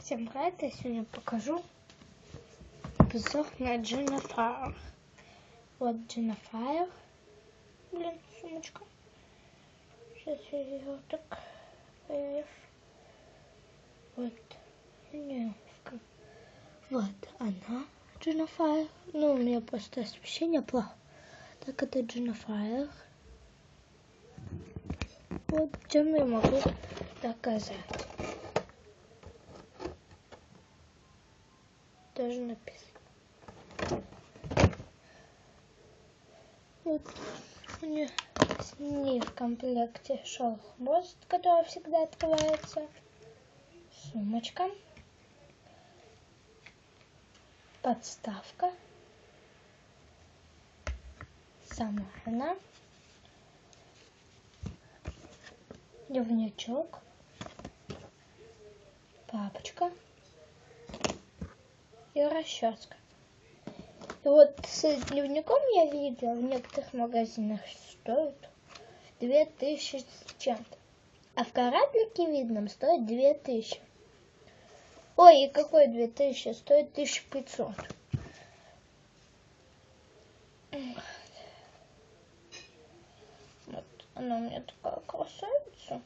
Всем привет, я сегодня покажу обзор на Jennifer. Вот Jennifer. Блин, сумочка. Сейчас я ее так повешу. Вот. Вот она, Jennifer. Ну, у меня просто освещение плохо. Так, это Jennifer. Вот чем я могу доказать. Даже написано. Вот мне с ней в комплекте шел хвост, который всегда открывается, сумочка, подставка, сама она, дневничок, папочка и расческа. И вот с дневником я видела, в некоторых магазинах стоит 2000 с чем-то. А в кораблике видном стоит 2000. Ой, и какой 2000? Стоит 1500. Вот она у меня такая красавица.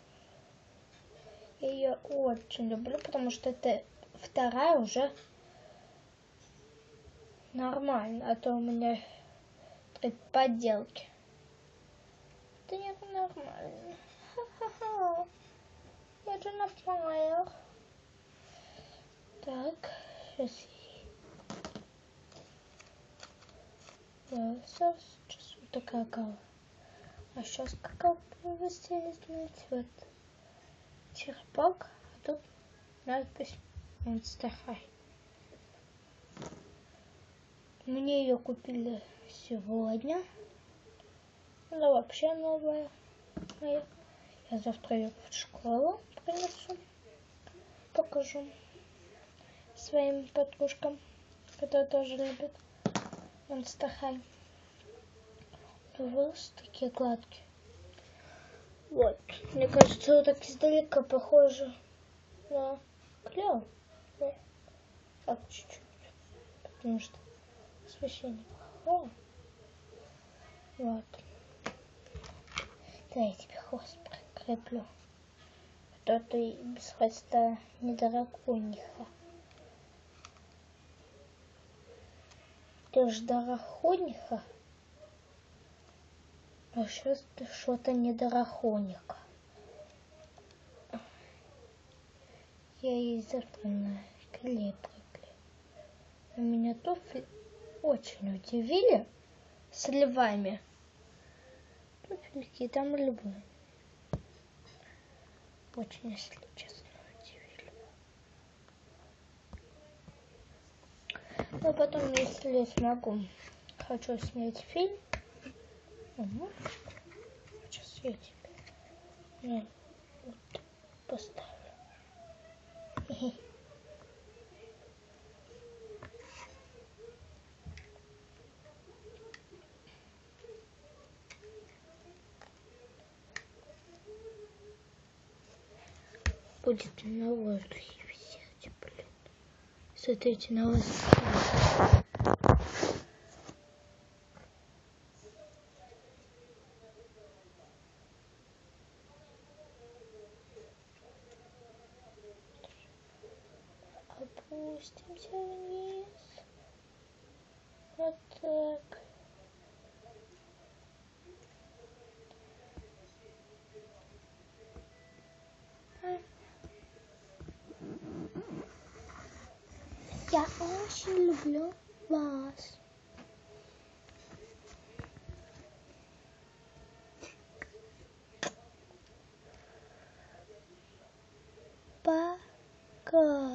Я ее очень люблю, потому что это вторая уже нормально, а то у меня подделки. Это не нормально. Ха-ха-ха. Я же напала. Так, сейчас вот такая голова. А сейчас какая повесить? Вот черепок, а тут надпись Monster High. Мне ее купили сегодня. Она вообще новая моя. Я завтра ее в школу принесу. Покажу своим подружкам, которые тоже любят Monster High. Волосы такие гладкие. Вот. Мне кажется, вот так издалека похоже на клёв. Так, чуть-чуть. Потому что освещение плохое. Вот. Да, я тебе хвост прикреплю. А то ты без хвоста не дракониха. Ты ж дракониха. А сейчас ты что-то не драконика. Я ей завтра на клей приклею. Но меня туфли очень удивили с львами. Туфельки там львы. Очень, если честно, удивили. Но потом, если я смогу, хочу снять фильм. Угу. Сейчас я тебе вот поставлю. Будет на воздухе висеть, блин. Смотрите, на воздухе. Опустимся вниз. Вот так. Я очень люблю вас. Пока.